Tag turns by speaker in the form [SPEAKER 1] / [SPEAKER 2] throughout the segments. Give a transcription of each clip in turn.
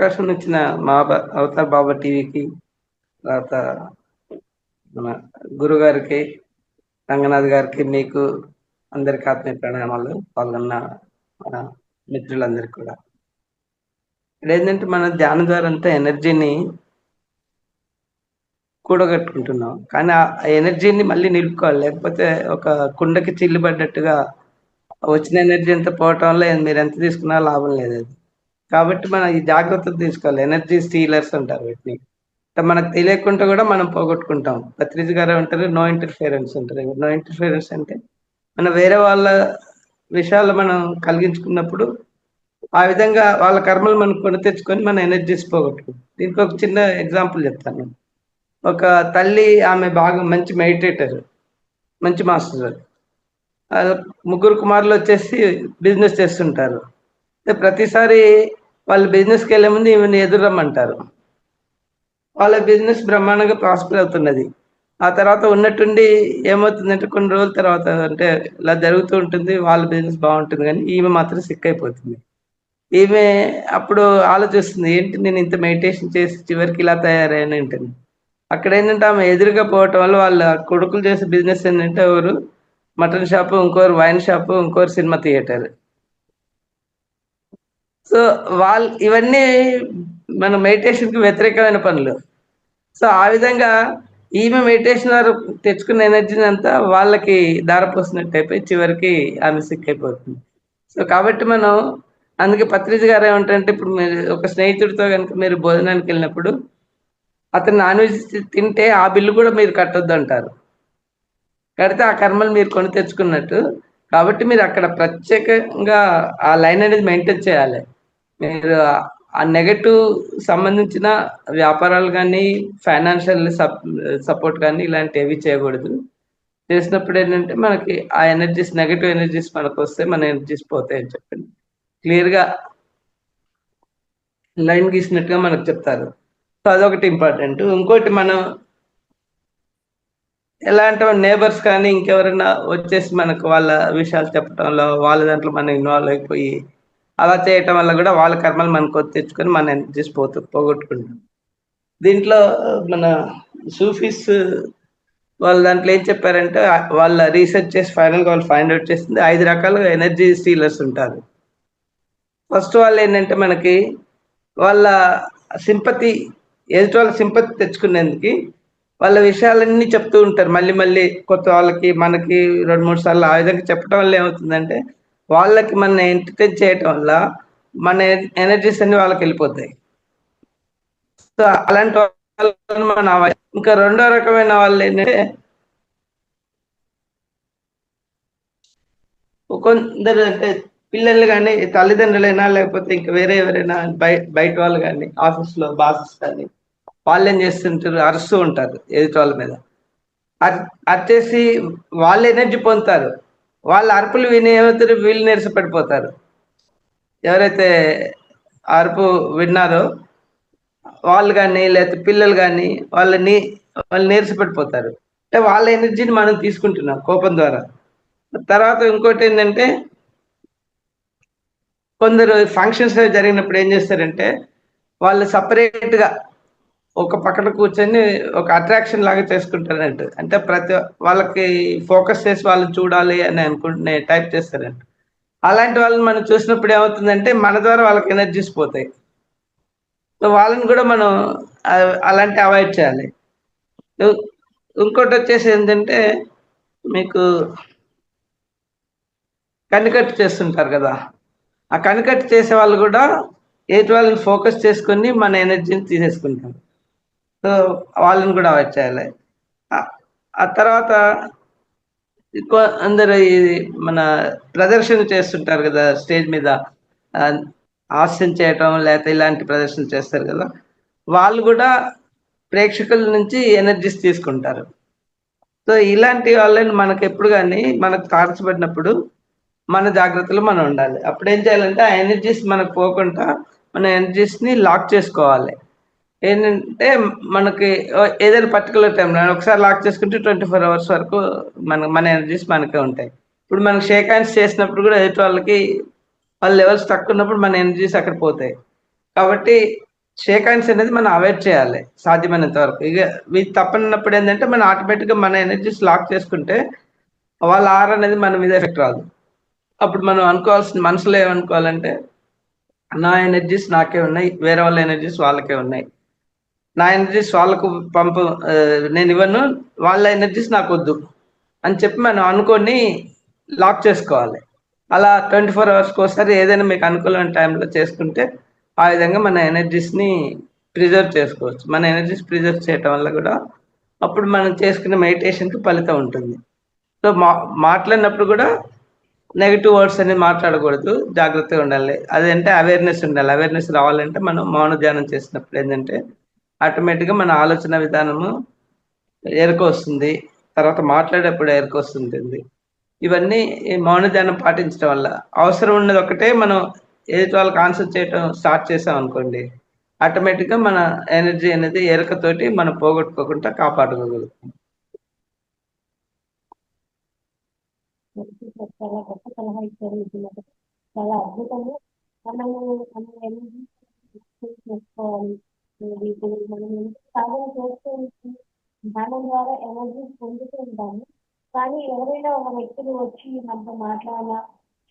[SPEAKER 1] అవకాశం ఇచ్చిన మా అవతార్ బాబా టీవీకి, తర్వాత మన గురుగారికి, రంగనాథ్ గారికి, మీకు అందరికి ఆత్మీయ ప్రణామాలు. పాల్గొన్న మన మిత్రులందరికీ కూడా. ఇక్కడేంటంటే మన ధ్యానం ద్వారా అంతా ఎనర్జీని కూడగట్టుకుంటున్నాం. కానీ ఆ ఎనర్జీని మళ్ళీ నిలుపుకోవాలి. లేకపోతే ఒక కుండకి చిల్లు పడ్డట్టుగా వచ్చిన ఎనర్జీ అంతా పోవటం వల్ల మీరెంత తీసుకున్నా లాభం లేదది. కాబట్టి మనం ఈ జాగ్రత్తలు తీసుకోవాలి. ఎనర్జీ స్టీలర్స్ అంటారు వీటిని. మనకు తెలియకుండా కూడా మనం పోగొట్టుకుంటాం. పత్రిజీ గారు అంటారు నో ఇంటర్ఫియరెన్స్ అంటారు. నో ఇంటర్ఫియరెన్స్ అంటే మనం వేరే వాళ్ళ విషయాలు మనం కలిగించుకున్నప్పుడు ఆ విధంగా వాళ్ళ కర్మలు మనం కొని తెచ్చుకొని మన ఎనర్జీస్ పోగొట్టుకుంటాం. దీనికి ఒక చిన్న ఎగ్జాంపుల్ చెప్తాను. ఒక తల్లి ఆమె బాగా మంచి మెడిటేటర్, మంచి మాస్టర్. ముగ్గురు కుమారులు వచ్చేసి బిజినెస్ చేస్తుంటారు. ప్రతిసారి వాళ్ళు బిజినెస్కి వెళ్లే ముందు ఈమెను ఎదురు రమ్మంటారు. వాళ్ళ బిజినెస్ బ్రహ్మాండంగా ప్రాస్పర్ అవుతున్నది. ఆ తర్వాత ఉన్నట్టుండి ఏమవుతుందంటే కొన్ని రోజుల తర్వాత అంటే ఇలా జరుగుతూ ఉంటుంది. వాళ్ళ బిజినెస్ బాగుంటుంది కానీ ఈమె మాత్రం సిక్ అయిపోతుంది. ఈమె అప్పుడు ఆలోచిస్తుంది, ఏంటి నేను ఇంత మెడిటేషన్ చేసి చివరికి ఇలా తయారయ్యాను ఏంటని. అక్కడ ఏంటంటే ఆమె ఎదురుగా పోవటం వల్ల వాళ్ళ కొడుకులు చేసే బిజినెస్ ఏంటంటే ఒకరు మటన్ షాపు, ఇంకోరు వైన్ షాపు, ఇంకోరు సినిమా థియేటర్. సో ఇవన్నీ మన మెడిటేషన్కి వ్యతిరేకమైన పనులు. సో ఆ విధంగా ఈమె మెడిటేషన్ ద్వారా తెచ్చుకున్న ఎనర్జీని అంతా వాళ్ళకి దారపోసినట్టు అయిపోయి చివరికి ఆమె సిక్ అయిపోతుంది. సో కాబట్టి మనం అందుకే పత్రిజీ గారు ఏమంటారంటే, ఇప్పుడు మీరు ఒక స్నేహితుడితో కనుక మీరు భోజనానికి వెళ్ళినప్పుడు అతను నాన్ వెజ్ తింటే ఆ బిల్లు కూడా మీరు కట్టొద్దు అంటారు. కడితే ఆ కర్మలు మీరు కొని తెచ్చుకున్నట్టు. కాబట్టి మీరు అక్కడ ప్రత్యేకంగా ఆ లైన్ అనేది మెయింటైన్ చేయాలి. మీరు ఆ నెగెటివ్ సంబంధించిన వ్యాపారాలు కానీ, ఫైనాన్షియల్ సపోర్ట్ కానీ ఇలాంటివి చేయకూడదు. చేసినప్పుడు ఏంటంటే మనకి ఆ ఎనర్జీస్, నెగెటివ్ ఎనర్జీస్ మనకు వస్తే మన ఎనర్జీస్ పోతాయని చెప్పండి క్లియర్గా లైన్ గీసినట్టుగా మనకు చెప్తారు. సో అదొకటి ఇంపార్టెంట్. ఇంకోటి మనం ఎలా అంటే నేబర్స్ కానీ ఇంకెవరైనా వచ్చేసి మనకు వాళ్ళ విషయాలు చెప్పడంలో వాళ్ళ దాంట్లో మనం ఇన్వాల్వ్ అయిపోయి అలా చేయటం వల్ల కూడా వాళ్ళ కర్మలు మనకు తెచ్చుకొని మన ఎనర్జీస్ పోగొట్టుకుంటాం. దీంట్లో మన సూఫీస్ వాళ్ళ దాంట్లో ఏం చెప్పారంటే వాళ్ళ రీసెర్చ్ చేసి ఫైనల్గా వాళ్ళు ఫైండ్ అవుట్ చేసింది 5 రకాలుగా ఎనర్జీ స్టీలర్స్ ఉంటారు. ఫస్ట్ వాళ్ళు ఏంటంటే మనకి వాళ్ళ సింపతి, ఎదుటి వాళ్ళ సింపతి తెచ్చుకునేందుకు వాళ్ళ విషయాలన్నీ చెప్తూ ఉంటారు. మళ్ళీ మళ్ళీ కొత్త వాళ్ళకి మనకి 2-3 సార్లు ఆ విధంగా చెప్పడం వల్ల ఏమవుతుందంటే వాళ్ళకి మన ఎంటర్టైన్ చేయటం వల్ల మన ఎనర్జీస్ అన్ని వాళ్ళకి వెళ్ళిపోతాయి. సో అలాంటి వాళ్ళని మనం ఇంకా రెండో రకమైన వాళ్ళు ఏంటంటే కొందరు అంటే పిల్లలు కానీ తల్లిదండ్రులైనా లేకపోతే ఇంకా వేరే ఎవరైనా బయట వాళ్ళు కానీ ఆఫీస్లో బాసెస్ కానీ వాళ్ళు ఏం చేస్తుంటారు, అరుస్తూ ఉంటారు ఎదుటి వాళ్ళ మీద. అరిచేసి వాళ్ళు ఎనర్జీ పొందుతారు. వాళ్ళ అరుపులు విని ఏమవుతారు, వీళ్ళు నీరసపడిపోతారు. ఎవరైతే అరుపు విన్నారో వాళ్ళు కానీ లేకపోతే పిల్లలు కానీ వాళ్ళు నీరసపడిపోతారు. అంటే వాళ్ళ ఎనర్జీని మనం తీసుకుంటున్నాం కోపం ద్వారా. తర్వాత ఇంకోటి ఏంటంటే కొందరు ఫంక్షన్స్ జరిగినప్పుడు ఏం చేస్తారంటే వాళ్ళు సపరేట్గా ఒక పక్కన కూర్చొని ఒక అట్రాక్షన్ లాగా చేసుకుంటారంట. అంటే ప్రతి వాళ్ళకి ఫోకస్ చేసి వాళ్ళని చూడాలి అని అనుకుంటున్న టైప్ చేస్తారంట. అలాంటి వాళ్ళని మనం చూసినప్పుడు ఏమవుతుందంటే మన ద్వారా వాళ్ళకి ఎనర్జీస్ పోతాయి. సో వాళ్ళని కూడా మనం అలాంటి అవాయిడ్ చేయాలి. ఇంకోటి వచ్చేసి ఏంటంటే మీకు కనికట్టు చేస్తుంటారు కదా, ఆ కనికట్టు చేసే వాళ్ళు కూడా ఎదుటి వాళ్ళని ఫోకస్ చేసుకొని మన ఎనర్జీని తీసేసుకుంటారు. సో వాళ్ళని కూడా అవాయిడ్ చేయాలి. ఆ తర్వాత అందరు మన ప్రదర్శన చేస్తుంటారు కదా స్టేజ్ మీద, హాస్యం చేయటం లేకపోతే ఇలాంటి ప్రదర్శన చేస్తారు కదా, వాళ్ళు కూడా ప్రేక్షకుల నుంచి ఎనర్జీస్ తీసుకుంటారు. సో ఇలాంటి వాళ్ళని మనకు ఎప్పుడు కానీ మనకు తారసపడినప్పుడు మన జాగ్రత్తలు మనం ఉండాలి. అప్పుడు ఏం చేయాలంటే ఆ ఎనర్జీస్ మనకు పోకుండా మన ఎనర్జీస్ని లాక్ చేసుకోవాలి. ఏంటంటే మనకి ఏదైనా పర్టికులర్ టైంలో ఒకసారి లాక్ చేసుకుంటే 24 hours వరకు మన ఎనర్జీస్ మనకే ఉంటాయి. ఇప్పుడు మనకు షేక్ హ్యాండ్స్ చేసినప్పుడు కూడా ఎదుటి వాళ్ళకి వాళ్ళ లెవెల్స్ తక్కువ ఉన్నప్పుడు మన ఎనర్జీస్ అక్కడ పోతాయి. కాబట్టి షేక్ హ్యాండ్స్ అనేది మనం అవాయిడ్ చేయాలి సాధ్యమైనంత వరకు. ఇక ఇది తప్పనప్పుడు ఏంటంటే మనం ఆటోమేటిక్‌గా మన ఎనర్జీస్ లాక్ చేసుకుంటే వాళ్ళ ఆరా అనేది మన మీద ఎఫెక్ట్ రాదు. అప్పుడు మనం అనుకోవాల్సిన మనసులో ఏమనుకోవాలంటే నా ఎనర్జీస్ నాకే ఉన్నాయి. వేరే వాళ్ళ ఎనర్జీస్ వాళ్ళకే ఉన్నాయి. నా ఎనర్జీస్ వాళ్ళకు నేనివ్వను. వాళ్ళ ఎనర్జీస్ నాకొద్దు అని చెప్పి మనం అనుకోని లాక్ చేసుకోవాలి. అలా 24 అవర్స్‌కోసారి ఏదైనా మీకు అనుకూలమైన టైంలో చేసుకుంటే, ఆ విధంగా మన ఎనర్జీస్‌ని ప్రిజర్వ్ చేసుకోవచ్చు. మన ఎనర్జీస్ ప్రిజర్వ్ చేయటం వల్ల గూడా, అప్పుడు మనం చేసుకునే మెడిటేషన్‌కి ఫలితం ఉంటుంది. సో, మాట్లాడినప్పుడు గూడా నెగెటివ్ వర్డ్స్ అనేది మాట్లాడకూడదు. జాగ్రత్తగా ఉండాలి. అదంటే అవేర్‌నెస్ ఉండాలి. అవేర్‌నెస్ రావాలంటే మనం మౌన ధ్యానం చేసినప్పుడు ఏందంటే, ఆటోమేటిక్‌గా మన ఆలోచన విధానము ఎరుకొస్తుంది. తర్వాత మాట్లాడేటప్పుడు ఎరుకొస్తుంటుంది. ఇవన్నీ ఈ మౌన ధ్యానం పాటించడం వల్ల. అవసరం ఉన్నది ఒకటే మనం ఎదుటి వాళ్ళకి ఆన్సర్ చేయటం స్టార్ట్ చేశామనుకోండి, ఆటోమేటిక్‌గా మన ఎనర్జీ అనేది ఎరుకతోటి మనం పోగొట్టుకోకుండా కాపాడుకోగలుగుతాం.
[SPEAKER 2] చాలా గొప్ప సలహా ఇచ్చారు నిజంగా. చాలా అద్భుతంగా మనము మన ఎనర్జీ చేసుకోవాలి. ఇప్పుడు మనం ఎంత సాధన చేస్తూ ఉంటే ధ్యానం ద్వారా ఎనర్జీ పొందుతూ ఉంటాము. కానీ ఎవరైనా ఒక వ్యక్తులు వచ్చి మనతో మాట్లాడినా,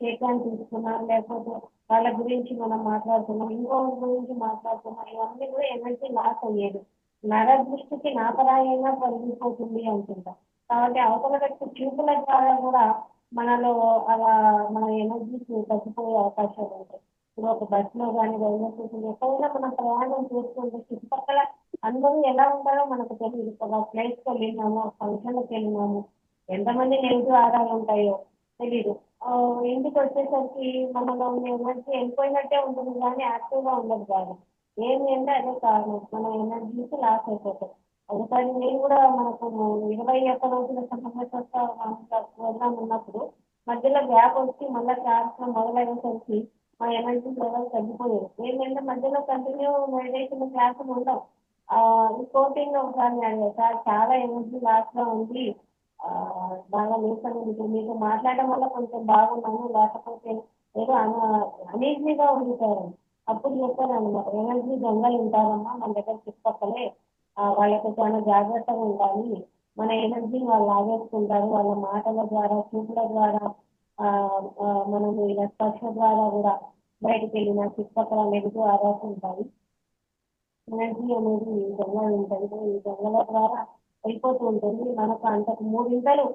[SPEAKER 2] షేక్ హ్యాండ్ తీసుకున్నా, లేకపోతే వాళ్ళ గురించి మనం మాట్లాడుతున్నాం, ఇంకొకరి గురించి మాట్లాడుతున్నాం, ఇవన్నీ కూడా ఎనర్జీ లాస్ అయ్యేది. నరదృష్టికి నాపరాయంగా కలిగిపోతుంది అనుకుంటా. కాబట్టి అవతల వ్యక్తి చూపుల ద్వారా కూడా మనలో అలా మన ఎనర్జీస్ తగ్గిపోయే అవకాశాలు ఉంటాయి. ఇప్పుడు ఒక బస్సులో గానీ, రైల్వే స్టేషన్ ఎక్కడైనా మనం ప్రయాణం చేస్తుంటే చుట్టుపక్కల అందరూ ఎలా ఉంటారో మనకు తెలీదు. ఒక ప్లేస్‌కి వెళ్ళినాము, ఒక ఫంక్షన్‌కి వెళ్ళినాము, ఎంతమంది నెగెటివ్ ఆరాలు ఉంటాయో తెలీదు. ఇంటికొచ్చేసరికి మనలో ఉన్న ఎనర్జీ వెళ్ళిపోయినట్టే ఉంటుంది గానీ యాక్టివ్‌గా ఉండదు కాదు. ఏమి అంటే అదే కారణం. మన ఎనర్జీస్ లాస్ అయిపోతాయి. ఒకసారి నేను కూడా మనకు 21 రోజుల సమన్వయకర్త ప్రోగ్రామ్ ఉన్నప్పుడు మధ్యలో గ్యాప్ వచ్చి మళ్ళా క్లాస్ మొదలయ్యేసరికి మా ఎనర్జీ లెవెల్ తగ్గిపోయేది. ఏంటంటే మధ్యలో కంటిన్యూ మెడిటేషన్ క్లాసులు ఉండవు. ఈ కోచింగ్ ఒకసారి అడిగారు, సార్ చాలా ఎనర్జీ లాస్‌గా ఉంది. బాగా నీరసంగా ఉంది. ఇప్పుడు మీతో మాట్లాడడం వల్ల కొంచెం బాగున్నాను. లేకపోతే ఏదో అనీజీగా ఉంది సార్ అని. అప్పుడు చెప్పానన్నమాట. ఎనర్జీ దొంగలు ఉంటారమ్మా మన దగ్గర చుట్టుపక్కలే. వాళ్ళతో చాలా జాగ్రత్తగా ఉండాలి. మన ఎనర్జీని వాళ్ళు లాగేసుకుంటారు. వాళ్ళ మాటల ద్వారా, చూపుల ద్వారా, మనం ఇలా స్పర్శ ద్వారా కూడా బయటికెళ్ళిన చుట్టుపక్కల నెగెటివ్ ఆరాస్ ఉంటాయి. ఎనర్జీ అనేది దొంగలు ఉంటుంది. ఈ దొంగల ద్వారా వెళ్ళిపోతూ ఉంటుంది. మనకు అంతకు మూడింతలు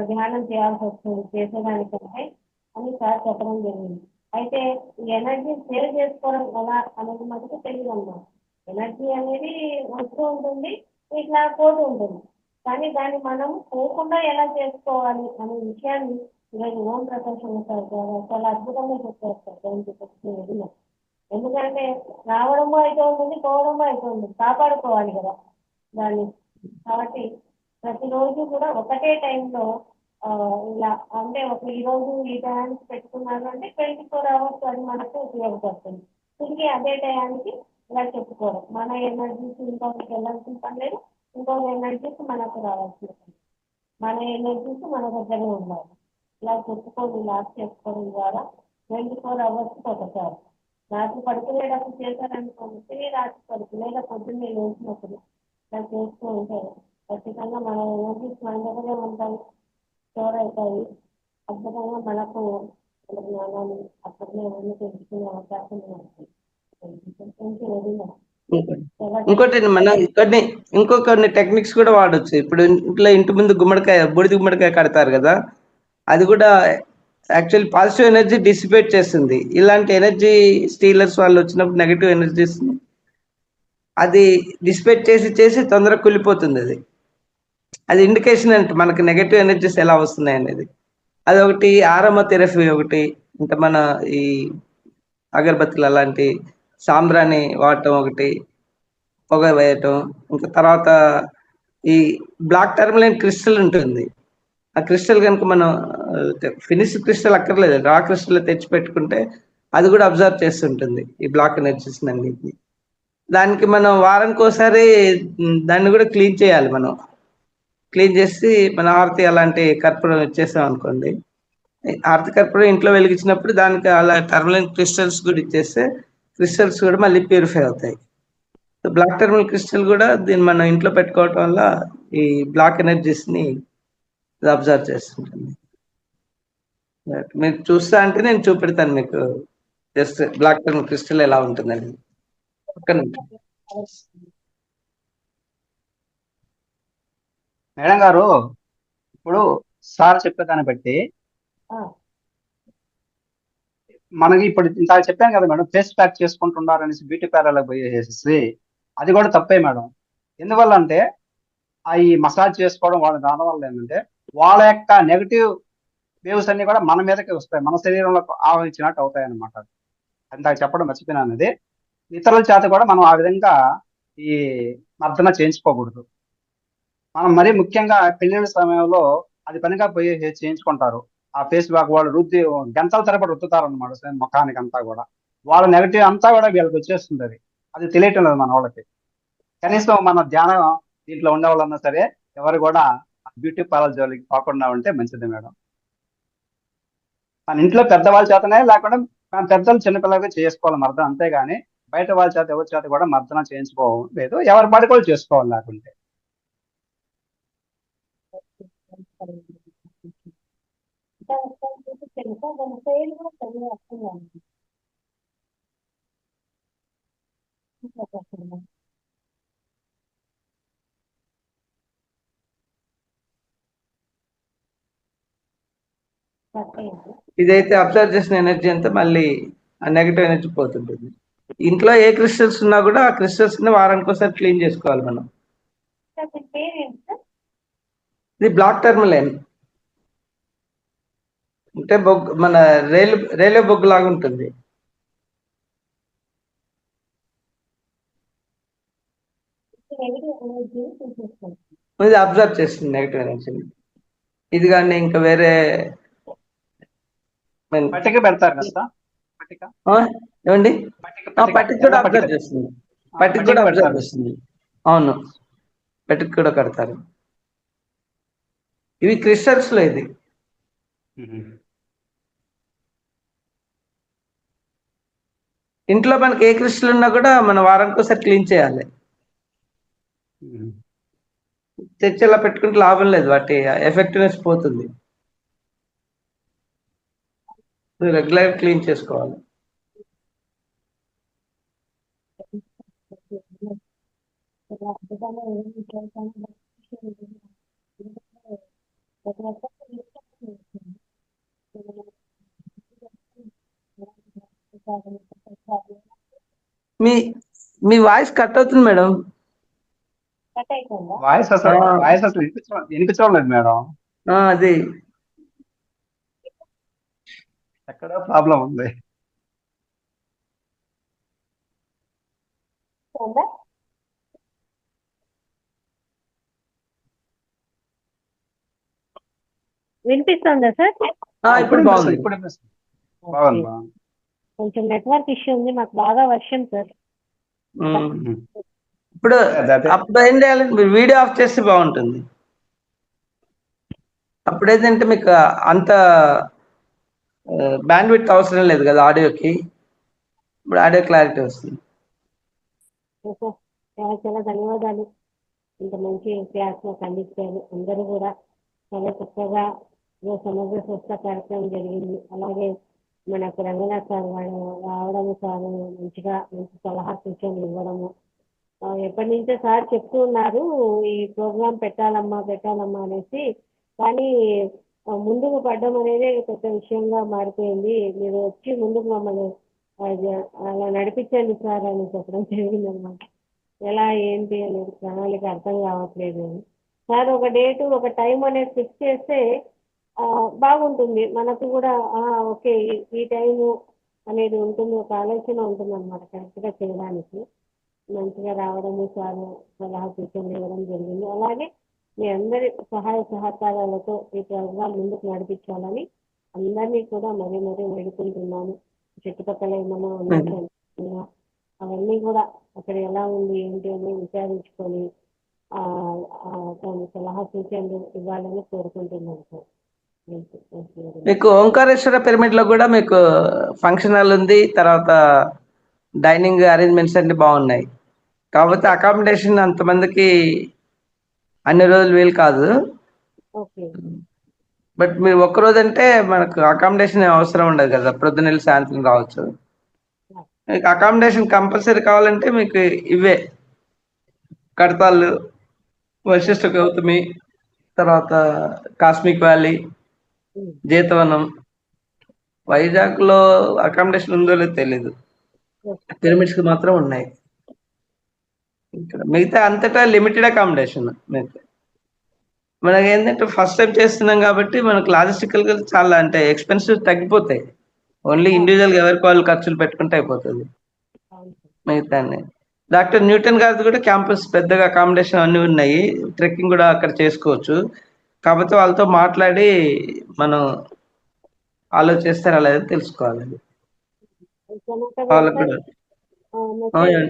[SPEAKER 2] ధ్యానం చేయాల్సి వస్తుంది చేసేదానికంటే అని సార్ చెప్పడం జరిగింది. అయితే ఈ ఎనర్జీ సేవ్ చేసుకోవడం ఎలా అనేది మటుకు తెలియదు అన్నమాట. ఎనర్జీ అనేది వస్తూ ఉంటుంది, ఇట్లా పోతూ ఉంటుంది. కానీ దాన్ని మనం పోకుండా ఎలా చేసుకోవాలి అనే విషయాన్ని ఈరోజు ఓం ప్రకాష్ సార్ గారు చాలా అద్భుతంగా చెప్పారు సార్. దానికి చెప్తున్నది ఎందుకంటే రావడము అయితే ఉంటుంది, పోవడము అయితే ఉంటుంది. కాపాడుకోవాలి కదా దాన్ని. కాబట్టి ప్రతిరోజు కూడా ఒకటే టైంలో ఇలా అంటే ఈరోజు ఈ టయానికి పెట్టుకున్నాను అంటే 24 అవర్స్ అది మనకు ఉపయోగపడుతుంది. తిరిగి అదే టయానికి ఇలా చెప్పుకోవడం. మన ఎనర్జీస్ ఇంకొకరికి వెళ్ళాల్సిన పని లేదు, ఇంకొక ఎనర్జీస్ మనకు రావాల్సిన పని. మన ఎనర్జీస్ మన దగ్గరే ఉండాలి. ఇలా చెప్పుకొని లాక్ చేసుకోవడం ద్వారా 24 అవర్స్కి ఒకసారి రాత్రి పడుకునేటప్పుడు చేశారనుకోండి, రాత్రి లేదా పొద్దున్నే లేచినప్పుడు ఇలా చేస్తూ ఉంటారు. ఖచ్చితంగా మన ఎనర్జీస్ మన దగ్గరే ఉంటాయి, స్టోర్ అవుతాయి. అద్భుతంగా మనకు మన జ్ఞానాన్ని అప్పట్లో ఎవరిని తెలుసుకునే అవకాశం ఉంటుంది.
[SPEAKER 1] ఇంకోటి మనం ఇంకొన్ని టెక్నిక్స్ కూడా వాడొచ్చు. ఇప్పుడు ఇంటి ముందు గుమ్మడికాయ, బూడిద గుమ్మడికాయ కడతారు కదా, అది కూడా యాక్చువల్లీ పాజిటివ్ ఎనర్జీ డిసిపేట్ చేస్తుంది. ఇలాంటి ఎనర్జీ స్టీలర్స్ వాళ్ళు వచ్చినప్పుడు నెగటివ్ ఎనర్జీస్ అది డిసిపేట్ చేసి చేసి తొందరగా కుళ్ళిపోతుంది. అది ఇండికేషన్ అంటే మనకి నెగటివ్ ఎనర్జీస్ ఎలా వస్తున్నాయి అనేది. అది ఒకటి. ఆరమ థెరపీ ఒకటి, అంటే మన ఈ అగరబత్తులు అలాంటి సాంబ్రాణి వాడటం ఒకటి, పొగ వేయటం. ఇంకా తర్వాత ఈ బ్లాక్ టర్మలైన్ క్రిస్టల్ ఉంటుంది. ఆ క్రిస్టల్ కనుక మనం ఫినిష్ క్రిస్టల్ అక్కర్లేదు, రా క్రిస్టల్ తెచ్చి పెట్టుకుంటే అది కూడా అబ్జర్వ్ చేస్తుంటుంది ఈ బ్లాక్ ఎనర్జీస్ అన్నింటినీ. దానికి మనం వారానికి ఒకసారి దాన్ని కూడా క్లీన్ చేయాలి. మనం క్లీన్ చేసి మన హారతి అలాంటి కర్పూరం ఇచ్చేసాం అనుకోండి, హారతి కర్పూరం ఇంట్లో వెలిగించినప్పుడు దానికి అలా టర్మలైన్ క్రిస్టల్స్ కూడా ఇచ్చేస్తే క్రిస్టల్స్ కూడా మళ్ళీ ప్యూరిఫై అవుతాయి. బ్లాక్ టెర్మల్ క్రిస్టల్ కూడా దీన్ని మనం ఇంట్లో పెట్టుకోవటం వల్ల ఈ బ్లాక్ ఎనర్జీస్ ని అబ్జర్వ్ చేస్తుంటుంది. మీరు చూస్తా అంటే నేను చూపెడతాను మీకు జస్ట్ బ్లాక్ టెర్మల్ క్రిస్టల్ ఎలా ఉంటుందని. ఒక్క నిమిషం.
[SPEAKER 3] మేడం గారు, ఇప్పుడు సార్ చెప్పేదాన్ని బట్టి మనకి ఇప్పుడు ఇంత చెప్పాను కదా మేడం, ఫేస్ ప్యాక్ చేసుకుంటున్నారు అనేసి బ్యూటీ పార్లర్లకు పోయేసేసి అది కూడా తప్పే మేడం. ఎందువల్ల అంటే ఈ మసాజ్ చేసుకోవడం వాళ్ళ దాని వల్ల ఏంటంటే వాళ్ళ యొక్క నెగటివ్ వేవ్స్ అన్ని కూడా మన మీదకి వస్తాయి, మన శరీరంలో ఆవరించినట్టు అవుతాయి అన్నమాట. అందాక చెప్పడం మర్చిపోయినాను. అది ఇతరుల చేత కూడా మనం ఆ విధంగా ఈ మర్దన చేయించుకోకూడదు. మనం మరీ ముఖ్యంగా పెళ్లిళ్ళ సమయంలో అది పనిగా పోయి చేయించుకుంటారు. ఆ ఫేస్ ప్యాక్ వాళ్ళు రుద్ది గంటల తరబడి రుద్దుతారు అనమాట ముఖానికి అంతా కూడా. వాళ్ళ నెగటివ్ అంతా కూడా వీళ్ళకి వచ్చేస్తుంది. అది తెలియటం లేదు మన వాళ్ళకి. కనీసం మన ధ్యానం దీంట్లో ఉండే వాళ్ళన్నా సరే ఎవరు కూడా బ్యూటీ పార్లర్ జోలికి పోకుండా ఉంటే మంచిది మేడం. మన ఇంట్లో పెద్దవాళ్ళ చేతనే లేకుండా మన పెద్దలు చిన్నపిల్లలకి చేసుకోవాలి మర్దన, అంతేగాని బయట వాళ్ళ చేత ఎవరి చేత కూడా మర్దన చేయించుకోవడం లేదు. ఎవరి పాటి కూడా చేసుకోవాలి లేకుంటే.
[SPEAKER 1] ఇదైతే అబ్జర్వ్ చేసిన ఎనర్జీ అంతా మళ్ళీ ఆ నెగటివ్ ఎనర్జీ పోతుంటుంది. ఇంట్లో ఏ క్రిస్టల్స్ ఉన్నా కూడా ఆ క్రిస్టల్స్ ని వారానికి ఒకసారి క్లీన్ చేసుకోవాలి మనం. ఇది బ్లాక్ టర్మలైన్ అంటే బొగ్గు, మన రైల్వే బొగ్గు లాగా ఉంటుంది. ఇది అబ్జర్వ్ చేస్తుంది నెగటివ్ ఎనర్జీని. ఇది కానీ ఇంకా వేరే
[SPEAKER 3] పట్టిక పెడతారు కదా, పట్టిక
[SPEAKER 1] ఏమండి,
[SPEAKER 3] పట్టిక
[SPEAKER 1] పట్టిక కూడా అబ్జర్వ్ చేస్తుంది. పట్టిక కూడా అబ్జర్వ్ చేస్తుంది. అవును, పట్టిక కూడా కడతారు. ఇవి క్రిస్టల్స్ లో ఇది. ఇంట్లో మనకి ఏ క్రిస్టల్ ఉన్నా కూడా మనం వారానికి ఒకసారి క్లీన్ చేయాలి. తెచ్చి అలా పెట్టుకుంటే లాభం లేదు, వాటి ఎఫెక్టివ్నెస్ పోతుంది. రెగ్యులర్ క్లీన్ చేసుకోవాలి. మీ మీ వాయిస్ కట్ అవుతుంది మేడం.
[SPEAKER 3] వాయిస్ అసలు వినిపించడం లేదు మేడం.
[SPEAKER 1] అది
[SPEAKER 3] ఎక్కడ ప్రాబ్లం ఉంది.
[SPEAKER 2] వినిపిస్తుందా సార్?
[SPEAKER 1] ఇప్పుడు బాగుంది.
[SPEAKER 3] బాగుంది.
[SPEAKER 2] కొంచెం నెట్వర్క్ ఇష్యూ ఉంది, మాకు బాగా వర్షం సార్.
[SPEAKER 1] ఇప్పుడు అప్పుడు ఏం చేయాలి, మీరు వీడియో ఆఫ్ చేస్తే బాగుంటుంది. అప్పుడు ఏంటంటే మీకు అంత బ్యాండ్ విడ్త్ అవసరం లేదు కదా ఆడియోకి. ఇప్పుడు ఆడియో క్లారిటీ వస్తుంది.
[SPEAKER 2] చాలా చాలా ధన్యవాదాలు. ఇంత మంచి క్లాస్ మాకు అందించారు. అందరూ కూడా చాలా చక్కగా సమగ్ర స్వస్థ కార్యక్రమం జరిగింది. అలాగే మనకు రంగనాథ్ సార్ వాళ్ళు రావడము, సార్ మంచిగా మంచి సలహా సూచనలు ఇవ్వడము. ఎప్పటి నుంచో సార్ చెప్తూ ఉన్నారు ఈ ప్రోగ్రాం పెట్టాలమ్మా అనేసి, కానీ ముందుకు పడ్డం అనేది పెద్ద విషయంగా మారిపోయింది. మీరు వచ్చి ముందుకు మమ్మల్ని అలా నడిపించండి సార్ అని చెప్పడం జరిగిందనమాట. ఎలా ఏంటి అనేది ప్రణాళిక అర్థం కావట్లేదు సార్. ఒక డేటు ఒక టైం అనేది ఫిక్స్ చేస్తే బాగుంటుంది. మనకు కూడా ఓకే ఈ టైము అనేది ఉంటుంది, ఒక ఆలోచన ఉంటుంది అనమాట కరెక్ట్గా చేయడానికి. మంచిగా రావడము, సార్ సలహా సూచనలు ఇవ్వడం జరిగింది. అలాగే మీ అందరి సహాయ సహకారాలతో ఈ ప్రోగ్రాం ముందుకు నడిపించాలని అందరినీ కూడా మరీ వేడుకుంటున్నాను. చుట్టుపక్కల ఏమైనా ఉన్నా అవన్నీ కూడా అక్కడ ఎలా ఉంది ఏంటి అని విచారించుకొని సలహా సూచనలు ఇవ్వాలని కోరుకుంటున్నాను సార్.
[SPEAKER 1] మీకు ఓంకారేశ్వర పిరమిడ్ లో కూడా మీకు ఫంక్షన్ హాల్ ఉంది, తర్వాత డైనింగ్ అరేంజ్మెంట్స్ అన్ని బాగున్నాయి. కాకపోతే అకామిడేషన్ అంతమందికి అన్ని రోజులు వీలు కాదు.
[SPEAKER 2] ఓకే.
[SPEAKER 1] బట్ మీరు ఒక్కరోజు అంటే మనకు అకామిడేషన్ అవసరం ఉండదు కదా, ప్రొద్దునెళ్ళి సాయంత్రం రావచ్చు. మీకు అకామిడేషన్ కంపల్సరీ కావాలంటే మీకు ఇవే కడతాళ్ళు, వశిష్ఠ గౌతమి, తర్వాత కాస్మిక్ వ్యాలీ,
[SPEAKER 2] ఉమ్,
[SPEAKER 1] జీతవనం. వైజాగ్ లో అకామిడేషన్ ఉందో లేదో తెలీదు,
[SPEAKER 2] ఓకే.
[SPEAKER 1] పిరమిడ్స్ కి మాత్రం ఉన్నాయి. ఇక్కడ మిగతా అంతటా లిమిటెడ్ అకామిడేషన్. మీకు మనకి ఏంటంటే ఫస్ట్ టైం చేస్తున్నాం కాబట్టి మనకు లాజిస్టికల్ గా చాలా అంటే ఎక్స్పెన్సివ్ తగ్గిపోతాయి. ఓన్లీ ఇండివిజువల్ గా ఎవరికి వాళ్ళు ఖర్చులు పెట్టుకుంటే అయిపోతుంది.
[SPEAKER 2] అవును సార్.
[SPEAKER 1] మిగతా డాక్టర్ న్యూటన్ గారిది కూడా క్యాంపస్ పెద్దగా అకామిడేషన్ అన్ని ఉన్నాయి, ట్రెక్కింగ్ కూడా అక్కడ చేసుకోవచ్చు. కాకపోతే వాళ్ళతో మాట్లాడి మనం ఆలోచిస్తారు అలా ఏదో తెలుసుకోవాలి.
[SPEAKER 2] నాకు
[SPEAKER 1] వాళ్ళకు
[SPEAKER 2] ఒకసారి
[SPEAKER 1] కూడా
[SPEAKER 2] మెసేజ్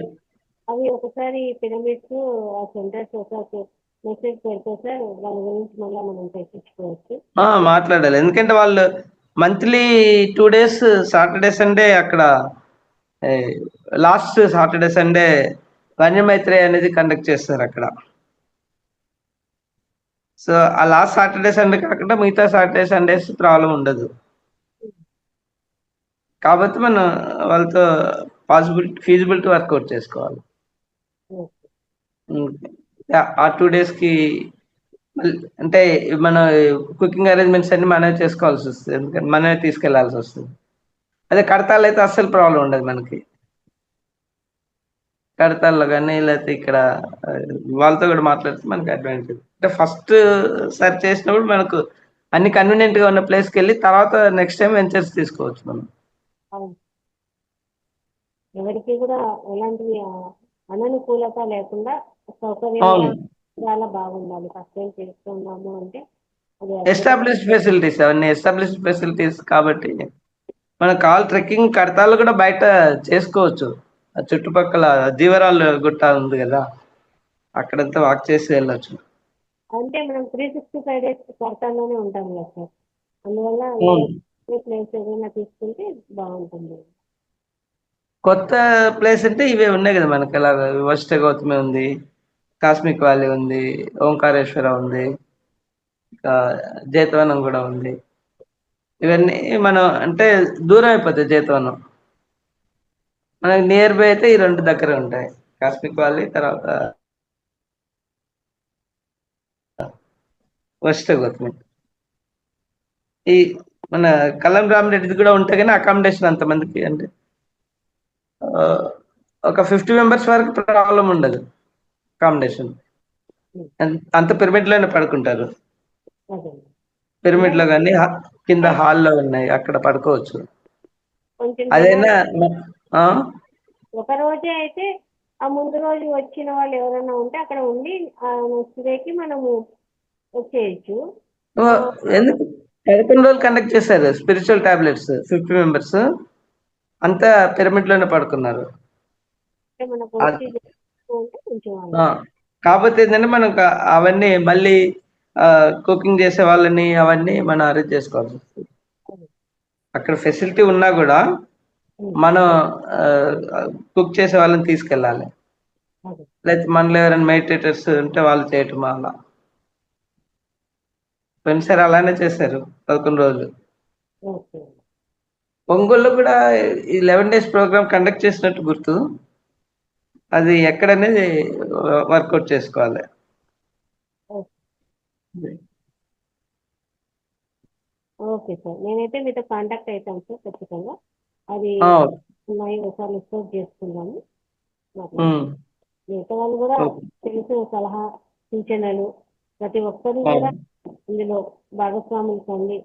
[SPEAKER 2] అవి ఒకసారి పిరమిడ్స్ ఆ సెంటర్స్ ఒకసారి మెసేజ్ పెడితే సార్ దాని గురించి మళ్ళీ మనం చర్చించుకోవచ్చు.
[SPEAKER 1] మాట్లాడాలి, ఎందుకంటే వాళ్ళు మంత్లీ 2 days సాటర్డే సండే అక్కడ లాస్ట్ సాటర్డే సండే వన్యమైత్రి అనేది కండక్ట్ చేస్తారు అక్కడ. సో ఆ లాస్ట్ సాటర్డే సండే కాకుండా మిగతా సాటర్డే సండేస్ ప్రాబ్లం ఉండదు. కాబట్టి మనం వాళ్ళతో ఫీజిబిలిటీ వర్కౌట్ చేసుకోవాలి.
[SPEAKER 2] ఓకే.
[SPEAKER 1] ఉమ్, ఆ 2 days కి అంటే మన కుకింగ్ అరేంజ్మెంట్స్ అన్ని మనమే చేసుకోవాల్సి వస్తుంది, ఎందుకంటే మనమే తీసుకెళ్లాల్సి వస్తుంది. అదే కడతాలు అయితే అస్సలు ప్రాబ్లం ఉండదు మనకి. కడతాల్లో కానీ లేకపోతే ఇక్కడ ఆ, వాళ్ళతో కూడా మాట్లాడితే మనకి అడ్వాంటేజ్. అంటే ఫస్ట్ సర్చ్ చేసినప్పుడు మనకు అన్ని కన్వీనియంట్ గా ఉన్న ప్లేస్కి వెళ్ళి తర్వాత నెక్స్ట్ టైం వెంచర్స్ తీసుకోవచ్చు మనం.
[SPEAKER 2] అవును. ఎవరికి కూడా ఎలాంటి అననుకూలత లేకుండా సౌకర్యంగా
[SPEAKER 1] అవును,
[SPEAKER 2] చాలా బాగుండాలి. ఫస్ట్ టైం చేస్తున్నాము అంటే అది
[SPEAKER 1] ఎస్టాబ్లిష్డ్ ఫెసిలిటీస్, అవన్నీ ఎస్టాబ్లిష్డ్ ఫెసిలిటీస్ కాబట్టి మనకు కాల్ ట్రెక్కింగ్ కడతాలు కూడా బయట చేసుకోవచ్చు. ఆ చుట్టుపక్కల జీవరాలు గుట్ట ఉంది కదా, అక్కడంతా వాక్ చేసి వెళ్ళొచ్చు.
[SPEAKER 2] అంటే మనం 365 days కడతాలోనే ఉంటాం కదా సార్, అందువల్ల
[SPEAKER 1] అవును.
[SPEAKER 2] వేరే ప్లేస్ ఏదైనా తీసుకుంటే బాగుంటుంది.
[SPEAKER 1] కొత్త ప్లేస్ అంటే ఇవే ఉన్నాయి కదా మనకి, ఇలా వశిష్ఠ గౌతమి ఉంది, కాస్మిక్ వ్యాలీ ఉంది, ఓంకారేశ్వర ఉంది, ఇంకా జేతవనం కూడా ఉంది. ఇవన్నీ మనం అంటే దూరం అయిపోతాయి. జేతవనం మనకి నియర్ బై అయితే ఈ రెండు దగ్గర ఉంటాయి, కాస్మిక్ వ్యాలీ తర్వాత వశిష్ఠ గౌతమి. ఈ మన కల్లం రామరెడ్డిది కూడా ఉంటే కానీ అకామిడేషన్ అంతమందికి అంటే ఆ, ఒక 50 members వరకు ప్రాబ్లం ఉండదు అకామిడేషన్. అంత పిరమిడ్ లోనే పడుకుంటారు.
[SPEAKER 2] అదే
[SPEAKER 1] పిరమిడ్ లో కానీ కింద హాల్లో ఉన్నాయి, అక్కడ పడుకోవచ్చు.
[SPEAKER 2] కొంచెం
[SPEAKER 1] అదైనా ఆ,
[SPEAKER 2] ఒక రోజే అయితే ఆ ముందు రోజు వచ్చిన వాళ్ళు ఎవరైనా ఉంటే అక్కడ ఉండి ఆ నెక్స్ట్ డేకి మనము వచ్చేయచ్చు.
[SPEAKER 1] ఓ, ఎందుకు 11 రోజులు కండక్ట్ చేశారు స్పిరిచువల్ టాబ్లెట్స్ 50 members, అంతా పిరమిడ్ లోనే పడుకున్నారు.
[SPEAKER 2] అంటే మనకు
[SPEAKER 1] ఆ,
[SPEAKER 2] వచ్చి ఉంటే కొంచెం
[SPEAKER 1] ఆ, కాకపోతే ఏంటంటే మనకు అవన్నీ మళ్ళీ కుకింగ్ చేసే వాళ్ళని అవన్నీ మనం అరేంజ్ చేసుకోవాల్సి వస్తుంది. అక్కడ ఫెసిలిటీ ఉన్నా కూడా మనం కుక్ చేసే వాళ్ళని తీసుకెళ్ళాలి,
[SPEAKER 2] అదే
[SPEAKER 1] లేకపోతే మనలో ఎవరైనా మెడిటేటర్స్ ఉంటే వాళ్ళు చేయటం అలా. పోయినసారి అలానే చేశారు 11 రోజులు.
[SPEAKER 2] ఓకే.
[SPEAKER 1] ఒంగోలులో కూడా ఈ 11 days ప్రోగ్రామ్ కండక్ట్ చేసినట్టు గుర్తు, అది ఎక్కడనేది వర్కౌట్ చేసుకోవాలి.
[SPEAKER 2] ఓకే సార్, నేనైతే మీతో కాంటాక్ట్ అవుతాను సార్ ఖచ్చితంగా. అది
[SPEAKER 1] ఆ,
[SPEAKER 2] ఉన్నాయి ఒకసారి డిస్కస్ చేసుకుందాము.
[SPEAKER 1] ఉమ్,
[SPEAKER 2] మిగతా వాళ్ళు కూడా
[SPEAKER 1] ఓకే.
[SPEAKER 2] తెలిసిన సలహా సూచనలు ప్రతి ఒక్కరు
[SPEAKER 1] ఆ,
[SPEAKER 2] కూడా ఇందులో భాగస్వాములు కండి.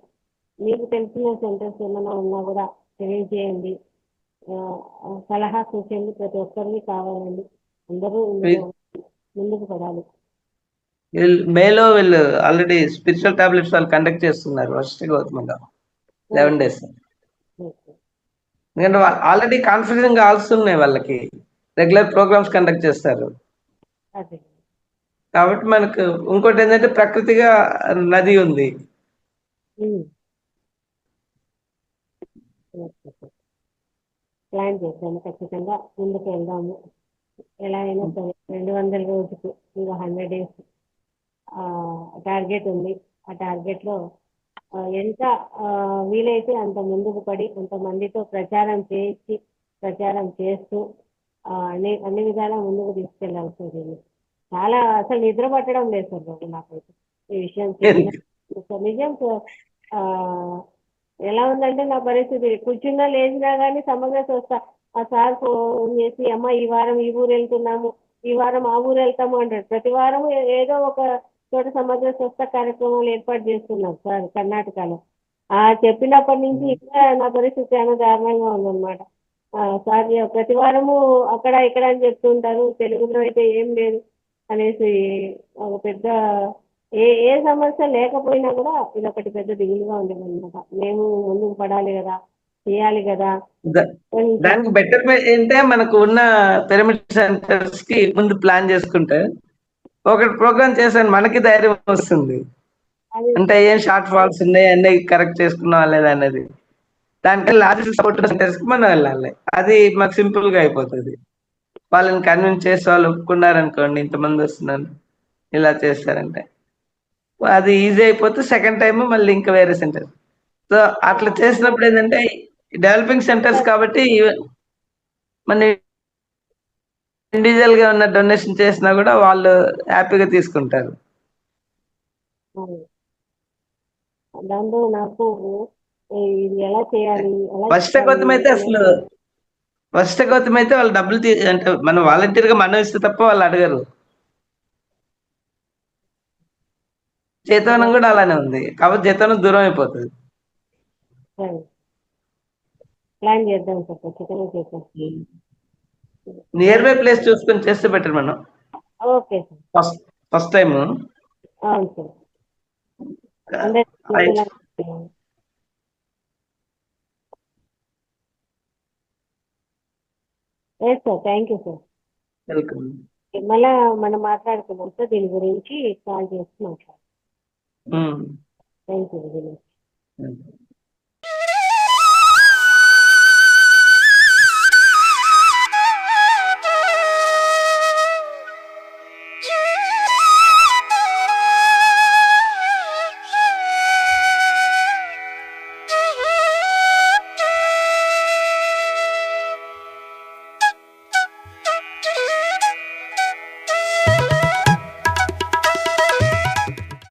[SPEAKER 2] మీకు తెలిసిన సెంటర్స్ ఏమైనా ఉన్నా కూడా తెలియజేయండి. సలహా సూచనలు ప్రతి ఒక్కరికి కావాలండి. అందరూ ఇందులో ముందుకు పడాలి.
[SPEAKER 1] మేలో వీళ్ళు ఆల్రెడీ స్పిరిచువల్ టాబ్లెట్స్ వాళ్ళు కండక్ట్ చేస్తున్నారు వశిష్ఠ గౌతమిలో 11 days.
[SPEAKER 2] ఓకే.
[SPEAKER 1] ఎందుకంటే వాళ్ళు ఆల్రెడీ కాన్ఫిడెంట్ కాల్స్ ఉన్నాయి వాళ్ళకి, రెగ్యులర్ ప్రోగ్రామ్స్ కండక్ట్ చేస్తారు.
[SPEAKER 2] అదే
[SPEAKER 1] కాబట్టి మనకు ఇంకోటి ఏంటంటే ప్రకృతిగా నది ఉంది.
[SPEAKER 2] ఓకే సార్, ప్లాన్ చేశాను, ఖచ్చితంగా ముందుకు వెళ్దాము. ఎలా అయినా సరే 200 రోజుకు ఇంకా 100 డేస్ టార్గెట్ ఉంది. ఆ టార్గెట్లో ఎంత వీలైతే అంత ముందుకు పడి అంతమందితో ప్రచారం చేస్తూ అన్ని విధాలా ముందుకు తీసుకెళ్లాల్సింది. చాలా అసలు నిద్ర పట్టడం లేదు సార్ బాబు నాకైతే ఈ విషయం చెప్పిన సార్. నిజం సార్. ఆ, ఎలా ఉందంటే నా పరిస్థితి కూర్చున్నా లేచినా కానీ సమగ్ర సంస్థ ఆ సార్ ఫోన్ చేసి అమ్మ ఈ వారం ఈ ఊరు వెళ్తున్నాము, ఈ వారం ఆ ఊరు వెళ్తాము అంటారు. ప్రతి వారం ఏదో ఒక చోట సమగ్ర సంస్థ కార్యక్రమాలు ఏర్పాటు చేస్తున్నారు సార్ కర్ణాటకలో. చెప్పినప్పటి నుంచి ఇంకా నా పరిస్థితి చాలా దారుణంగా ఉందన్నమాట. సార్ ప్రతి వారము అక్కడ ఇక్కడ అని చెప్తుంటారు, తెలుగులో అయితే ఏం లేదు అనేసి ఒక పెద్ద ఏ సమస్య లేకపోయినా కూడా ఇదొకటి పెద్ద దిగులుగా ఉండేది అనమాట. మేము ముందుకు పడాలి కదా, చేయాలి కదా.
[SPEAKER 1] దానికి బెటర్ ఏంటంటే మనకు ఉన్న పిరమిడ్ సెంటర్స్ కి ముందు ప్లాన్ చేసుకుంటే ఒకటి ప్రోగ్రామ్ చేసాను మనకి ధైర్యం వస్తుంది. అంటే ఏం షార్ట్ ఫాల్స్ ఉన్నాయి అన్నీ కరెక్ట్ చేసుకున్నావా లేదా అనేది. దానికన్నా లాజిక్ సపోర్ట్ సెంటర్స్ కి మనం వెళ్ళాలి. అది మాకు సింపుల్ గా అయిపోతుంది. వాళ్ళని కన్విన్స్ చేసి వాళ్ళు ఒప్పుకున్నారనుకోండి, ఇంతమంది వస్తున్నారు ఇలా చేస్తారంటే అది ఈజీ అయిపోతే సెకండ్ టైం మళ్ళీ ఇంకా వేరే సెంటర్. సో అట్లా చేసినప్పుడు ఏంటంటే డెవలపింగ్ సెంటర్స్ కాబట్టి మన ఇండివిజువల్ గా ఉన్న డొనేషన్ చేసినా కూడా వాళ్ళు హ్యాపీగా తీసుకుంటారు.
[SPEAKER 2] దాంతో నాకు ఇది ఎలా చేయాలి,
[SPEAKER 1] ఫస్ట్ గౌతమ్ అయితే వాళ్ళు డబ్బులు అంటే మనం వాలంటీర్ గా మనం ఇస్తే తప్ప వాళ్ళు అడగరు. చేతవనం కూడా అలానే ఉంది కాబట్టి చేతవనం దూరం అయిపోతుంది.
[SPEAKER 2] ప్లాన్ చేద్దాం సార్, ఖచ్చితంగా చేద్దాం.
[SPEAKER 1] నియర్ బై ప్లేస్ చూసుకొని చేస్తే బెటర్ మనం.
[SPEAKER 2] Okay sir.
[SPEAKER 1] ఫస్ట్ టైం
[SPEAKER 2] అవును sir. Yes sir, thank you sir.
[SPEAKER 1] Welcome.
[SPEAKER 2] మళ్ళా మనం మాట్లాడుకుందాం సార్ దీని గురించి, కాల్ చేసి మాట్లాడతాం. Thank you very much.